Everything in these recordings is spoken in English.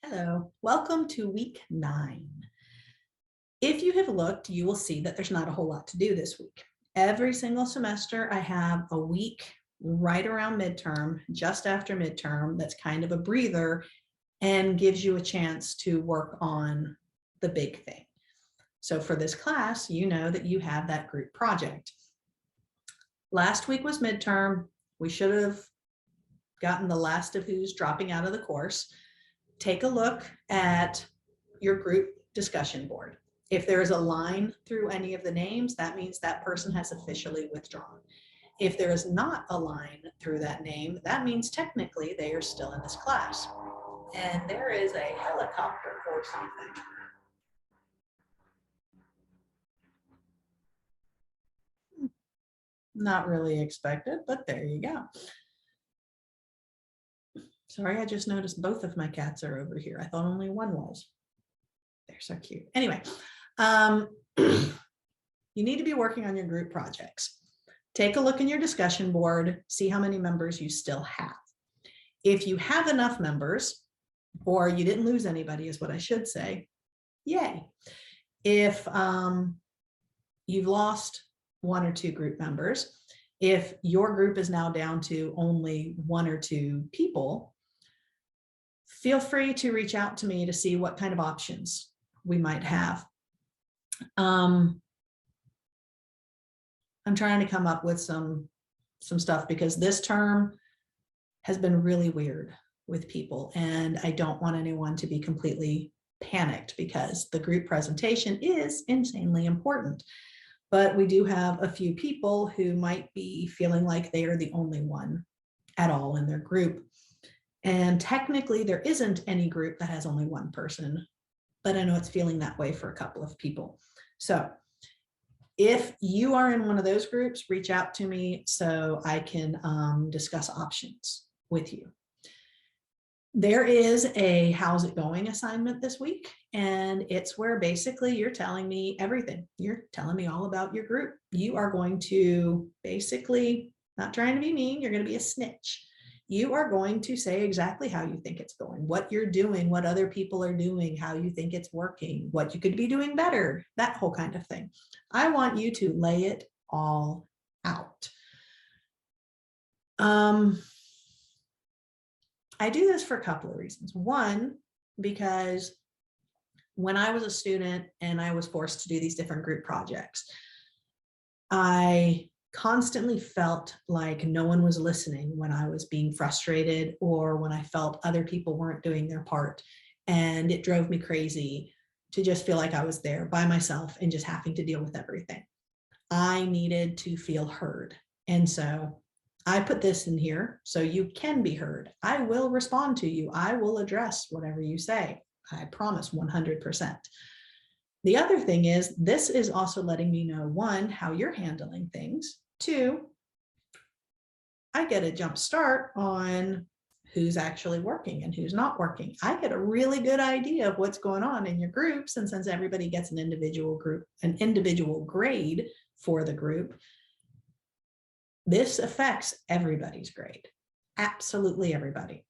Hello, welcome to week 9. If you have looked, you will see that there's not a whole lot to do this week. Every single semester, I have a week right around midterm, just after midterm, that's kind of a breather and gives you a chance to work on the big thing. So for this class, you know that you have that group project. Last week was midterm. We should have gotten the last of who's dropping out of the course. Take a look at your group discussion board. If there is a line through any of the names, that means that person has officially withdrawn. If there is not a line through that name, that means technically they are still in this class. And there is a helicopter or something. Not really expected, but there you go. Sorry, I just noticed both of my cats are over here. I thought only one was. They're so cute. Anyway, you need to be working on your group projects. Take a look in your discussion board, see how many members you still have. If you have enough members, or you didn't lose anybody is what I should say, yay. If you've lost 1 or 2 group members, if your group is now down to only 1 or 2 people, feel free to reach out to me to see what kind of options we might have. I'm trying to come up with some stuff because this term has been really weird with people, and I don't want anyone to be completely panicked because the group presentation is insanely important. But we do have a few people who might be feeling like they are the only one at all in their group. And technically there isn't any group that has only 1 person, but I know it's feeling that way for a couple of people. So if you are in one of those groups, reach out to me so I can discuss options with you. There is a how's it going assignment this week, and it's where basically you're telling me everything. You're telling me all about your group. You are going to basically, not trying to be mean, you're going to be a snitch. You are going to say exactly how you think it's going, what you're doing, what other people are doing, how you think it's working, what you could be doing better, that whole kind of thing. I want you to lay it all out. I do this for a couple of reasons. One, because when I was a student and I was forced to do these different group projects, I constantly felt like no one was listening when I was being frustrated or when I felt other people weren't doing their part. And it drove me crazy to just feel like I was there by myself and just having to deal with everything. I needed to feel heard. And so I put this in here so you can be heard. I will respond to you. I will address whatever you say. I promise 100%. The other thing is, this is also letting me know, 1, how you're handling things. 2, I get a jump start on who's actually working and who's not working. I get a really good idea of what's going on in your groups. And since everybody gets an individual grade for the group, this affects everybody's grade, absolutely everybody.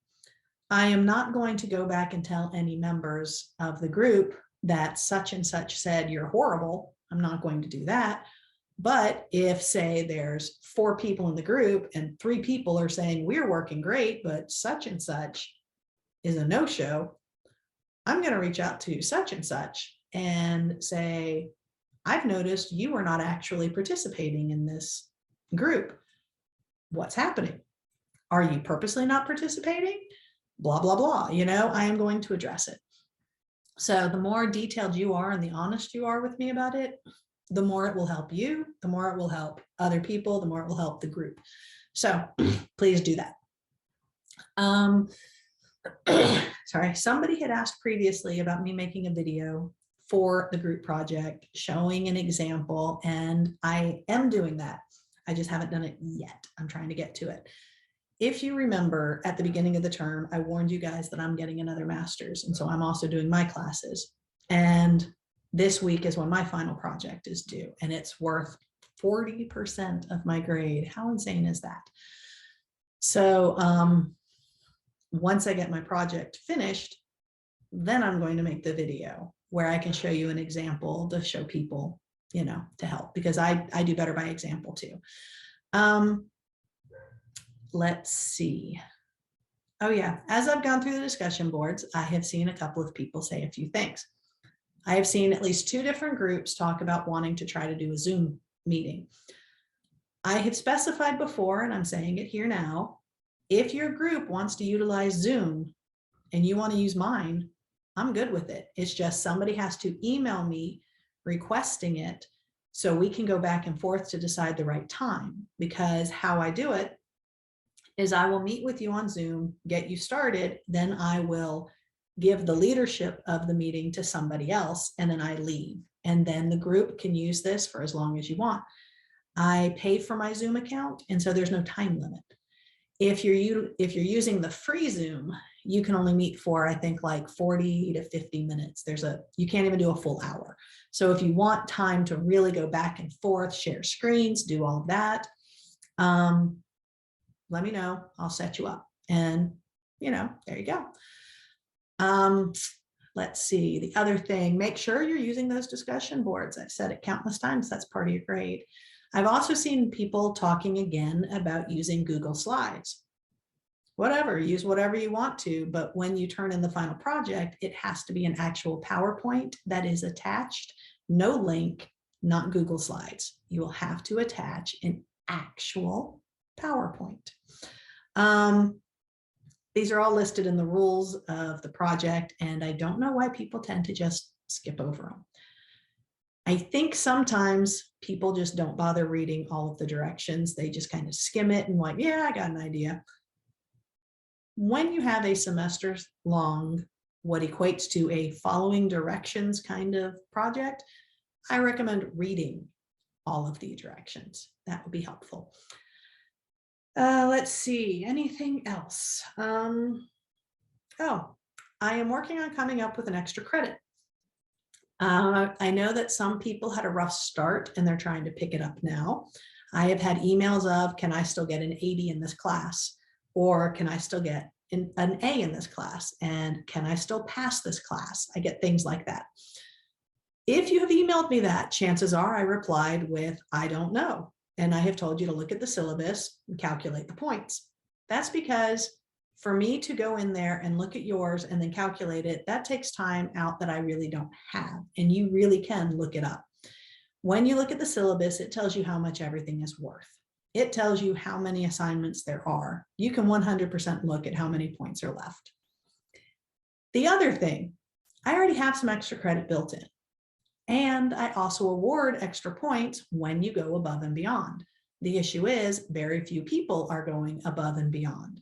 I am not going to go back and tell any members of the group that such and such said you're horrible. I'm not going to do that. But if, say, there's 4 people in the group and 3 people are saying we're working great, but such and such is a no-show, I'm going to reach out to such and such and say, I've noticed you are not actually participating in this group. What's happening? Are you purposely not participating? Blah, blah, blah. You know, I am going to address it. So the more detailed you are and the honest you are with me about it, the more it will help you, the more it will help other people, the more it will help the group. So please do that. Sorry, somebody had asked previously about me making a video for the group project showing an example, and I am doing that. I just haven't done it yet. I'm trying to get to it. If you remember at the beginning of the term, I warned you guys that I'm getting another master's. And so I'm also doing my classes. And this week is when my final project is due, and it's worth 40% of my grade. How insane is that? So once I get my project finished, then I'm going to make the video where I can show you an example to show people, you know, to help, because I do better by example too. Let's see. Oh yeah, as I've gone through the discussion boards, I have seen a couple of people say a few things. I have seen at least 2 different groups talk about wanting to try to do a Zoom meeting. I have specified before, and I'm saying it here now, if your group wants to utilize Zoom and you want to use mine, I'm good with it. It's just somebody has to email me requesting it so we can go back and forth to decide the right time. Because how I do it is I will meet with you on Zoom, get you started, then I will give the leadership of the meeting to somebody else, and then I leave. And then the group can use this for as long as you want. I pay for my Zoom account, and so there's no time limit. If you're using the free Zoom, you can only meet for, I think, like 40 to 50 minutes. You can't even do a full hour. So if you want time to really go back and forth, share screens, do all of that, let me know, I'll set you up. And, you know, there you go. Let's see, the other thing, make sure you're using those discussion boards. I've said it countless times, that's part of your grade. I've also seen people talking again about using Google Slides. Whatever, use whatever you want to, but when you turn in the final project, it has to be an actual PowerPoint that is attached, no link, not Google Slides. You will have to attach an actual PowerPoint. These are all listed in the rules of the project, and I don't know why people tend to just skip over them. I think sometimes people just don't bother reading all of the directions. They just kind of skim it and like, yeah, I got an idea. When you have a semester long, what equates to a following directions kind of project, I recommend reading all of the directions. That would be helpful. Let's see, anything else? Oh, I am working on coming up with an extra credit. I know that some people had a rough start and they're trying to pick it up now. I have had emails of, can I still get an 80 in this class? Or can I still get an A in this class? And can I still pass this class? I get things like that. If you have emailed me that, chances are I replied with, I don't know. And I have told you to look at the syllabus and calculate the points. That's because for me to go in there and look at yours and then calculate it, that takes time out that I really don't have. And you really can look it up. When you look at the syllabus, it tells you how much everything is worth. It tells you how many assignments there are. You can 100% look at how many points are left. The other thing, I already have some extra credit built in. And I also award extra points when you go above and beyond. The issue is very few people are going above and beyond.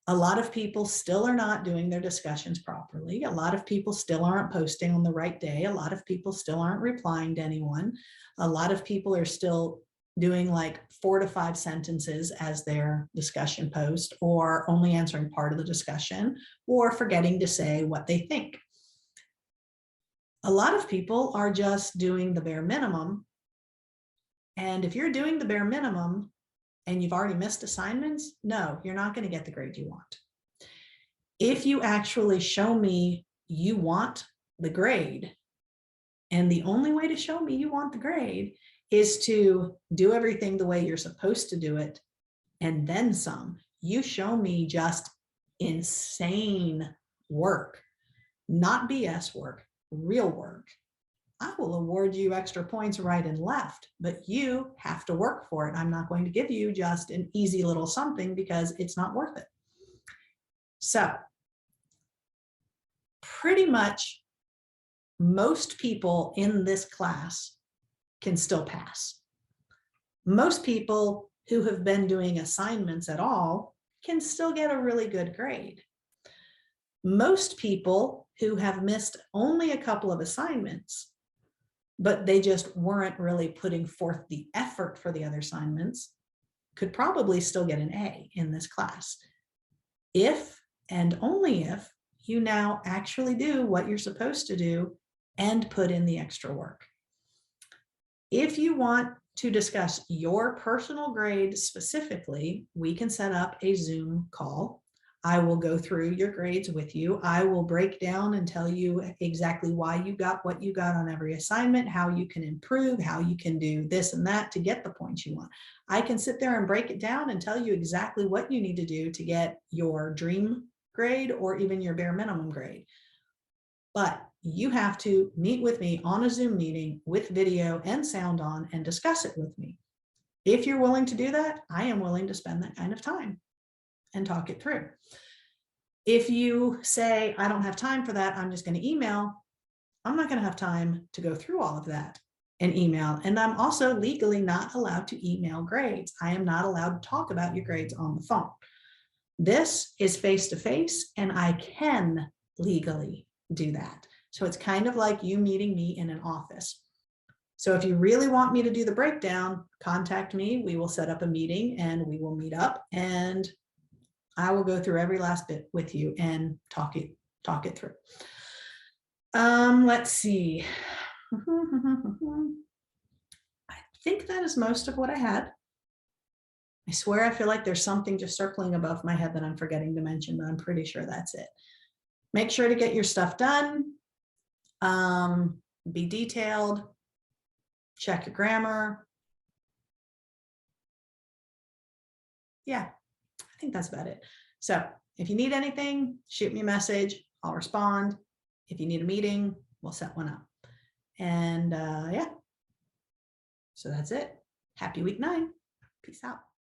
A lot of people still are not doing their discussions properly. A lot of people still aren't posting on the right day. A lot of people still aren't replying to anyone. A lot of people are still doing like 4 to 5 sentences as their discussion post, or only answering part of the discussion, or forgetting to say what they think. A lot of people are just doing the bare minimum. And if you're doing the bare minimum and you've already missed assignments, no, you're not going to get the grade you want. If you actually show me you want the grade, and the only way to show me you want the grade is to do everything the way you're supposed to do it, and then some. You show me just insane work, not BS work, real work. I will award you extra points right and left, but you have to work for it. I'm not going to give you just an easy little something because it's not worth it. So pretty much most people in this class can still pass. Most people who have been doing assignments at all can still get a really good grade. Most people who have missed only a couple of assignments, but they just weren't really putting forth the effort for the other assignments, could probably still get an A in this class. If and only if you now actually do what you're supposed to do and put in the extra work. If you want to discuss your personal grade specifically, we can set up a Zoom call. I will go through your grades with you. I will break down and tell you exactly why you got what you got on every assignment, how you can improve, how you can do this and that to get the points you want. I can sit there and break it down and tell you exactly what you need to do to get your dream grade or even your bare minimum grade. But you have to meet with me on a Zoom meeting with video and sound on and discuss it with me. If you're willing to do that, I am willing to spend that kind of time and talk it through. If you say, I don't have time for that, I'm just going to email, I'm not going to have time to go through all of that in email. And I'm also legally not allowed to email grades. I am not allowed to talk about your grades on the phone. This is face-to-face, and I can legally do that. So it's kind of like you meeting me in an office. So if you really want me to do the breakdown, contact me. We will set up a meeting and we will meet up, and I will go through every last bit with you and talk it through. Let's see. I think that is most of what I had. I swear I feel like there's something just circling above my head that I'm forgetting to mention, but I'm pretty sure that's it. Make sure to get your stuff done. Be detailed. Check your grammar. Yeah, I think that's about it. So if you need anything, shoot me a message. I'll respond. If you need a meeting, we'll set one up. And yeah, so that's it. Happy week 9. Peace out.